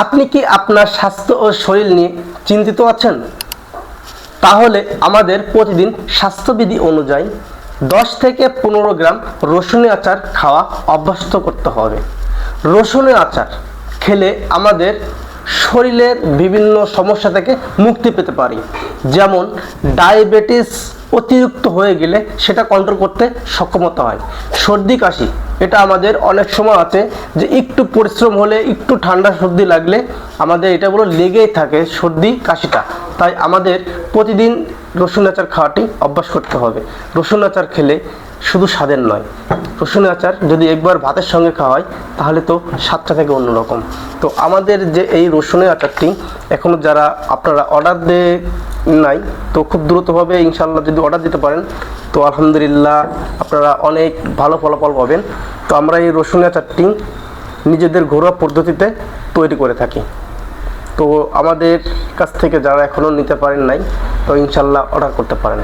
আপনি কি আপনার স্বাস্থ্য ও শরীর নিয়ে চিন্তিত আছেন? তাহলে আমাদের প্রতিদিন স্বাস্থ্যবিধি অনুযায়ী 10 থেকে 15 গ্রাম রসুনের আচার খাওয়া অভ্যস্ত করতে হবে। রসুনের আচার খেলে আমাদের শরীরের বিভিন্ন সমস্যা থেকে মুক্তি পেতে পারি, যেমন ডায়াবেটিস অতিরিক্ত হয়ে গেলে সেটা কন্ট্রোল করতে সক্ষমতা হয়। সর্দি কাশি, এটা আমাদের অনেক সময় আছে যে একটু পরিশ্রম হলে, একটু ঠান্ডা সর্দি লাগলে আমাদের এটা বলে লেগেই থাকে সর্দি কাশিটা। তাই আমাদের প্রতিদিন রসুন আচার খাওয়াটি অভ্যাস করতে হবে। রসুন আচার খেলে শুধু স্বাদের নয়, রসুন আচার যদি একবার ভাতের সঙ্গে খাওয়া হয় তাহলে তো স্বাদটা থেকে অন্যরকম। তো আমাদের যে এই রসুনের আচারটি এখনও যারা আপনারা অর্ডার দিয়ে নাই, তো খুব দ্রুতভাবে ইনশাল্লাহ যদি অর্ডার দিতে পারেন তো আলহামদুলিল্লাহ আপনারা অনেক ভালো ফলাফল পাবেন। তো আমরা এই রসুন আচারটি নিজেদের ঘরোয়া পদ্ধতিতে তৈরি করে থাকি। তো আমাদের কাছ থেকে যারা এখনও নিতে পারেন নাই, তো ইনশাল্লাহ অর্ডার করতে পারেন।